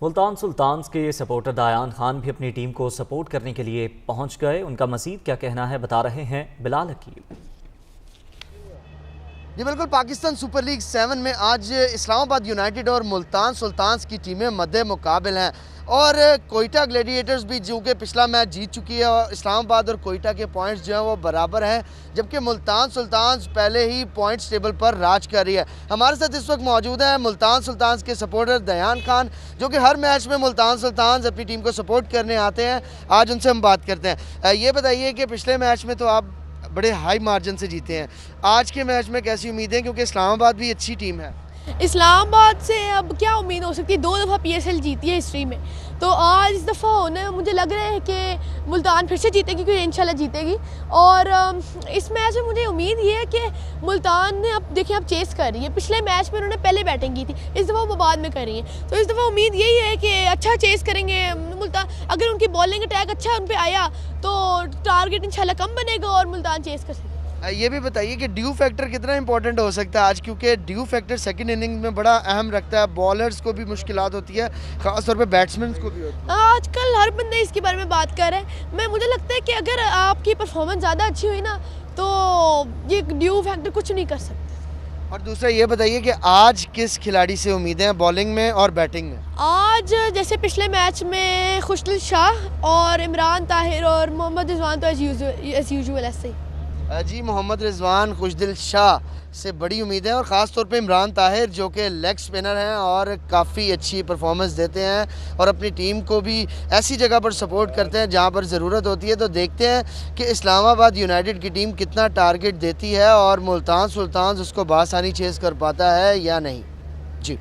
Multan sultans के supporter दायान Khan भी अपनी टीम को सपोर्ट करने के लिए पहुंच गए। उनका मजीद क्या कहना है बता रहे हैं बिलाल हकीम। जी बिल्कुल, पाकिस्तान सुपर लीग 7 में आज इस्लामाबाद यूनाइटेड और मुल्तान सुल्तान्स की टीमें मद्दे मुकाबिल हैं और कोयटा ग्लैडिएटर्स भी जो कि पिछला मैच जीत चुकी है और इस्लामाबाद और कोयटा के पॉइंट्स जो हैं वो बराबर हैं, जबकि मुल्तान सुल्तान्स पहले ही पॉइंट्स टेबल पर राज कर रही है। हमारे साथ इस वक्त मौजूद हैं मुल्तान सुल्तान्स के सपोर्टर दयान खान, जो कि हर मैच में मुल्तान सुल्तान्स अपनी टीम को सपोर्ट करने आते हैं। आज उनसे हम बात करते हैं। ये बताइए कि पिछले मैच में तो आप बड़े हाई मार्जिन से जीते हैं, आज के मैच में कैसी उम्मीदें, क्योंकि इस्लामाबाद भी अच्छी टीम है। इस्लामाबाद से अब क्या उम्मीद हो सकती है, 2 दफ़ा PSL जीती है हिस्ट्री में, तो आज इस दफ़ा होने मुझे लग रहा है कि मुल्तान फिर से जीतेगी, क्योंकि इंशाल्लाह जीतेगी। और इस मैच में मुझे उम्मीद ये है कि मुल्तान ने अब देखिए अब चेस कर रही है। पिछले मैच में उन्होंने पहले बैटिंग की थी, इस दफ़ा वो बाद में कर रही है, तो इस दफ़ा उम्मीद यही है कि अच्छा चेस करेंगे मुल्तान। अगर उनकी बॉलिंग अटैक अच्छा उन पर आया तो टारगेट इंशाल्लाह कम बनेगा और मुल्तान चेस कर सकेगा। ये भी बताइए कि ड्यू फैक्टर कितना इंपॉर्टेंट हो सकता है आज, क्योंकि ड्यू फैक्टर सेकंड इनिंग में बड़ा अहम रखता है। बॉलर्स को भी मुश्किलात होती है, खासतौर पे बैट्समैन को भी होती है। आजकल हर बंदे इसके बारे में बात कर रहे हैं। मुझे लगता है कि अगर आपकी परफॉर्मेंस ज़्यादा अच्छी हुई ना तो ये ड्यू फैक्टर कुछ नहीं कर सकते। और दूसरा ये बताइए कि आज किस खिलाड़ी से उम्मीदें हैं बॉलिंग में और बैटिंग में? आज जैसे पिछले मैच में खुशदिल शाह और इमरान ताहिर और मोहम्मद रिजवान तो एज यूजुअल ऐसे ही। जी, मोहम्मद रिजवान, खुशदिल शाह से बड़ी उम्मीदें हैं और ख़ास तौर पे इमरान ताहिर जो कि लेग स्पिनर हैं और काफ़ी अच्छी परफॉर्मेंस देते हैं और अपनी टीम को भी ऐसी जगह पर सपोर्ट करते हैं जहां पर ज़रूरत होती है। तो देखते हैं कि इस्लामाबाद यूनाइटेड की टीम कितना टारगेट देती है और मुल्तान सुल्तान्स उसको बासानी चेज़ कर पाता है या नहीं। जी।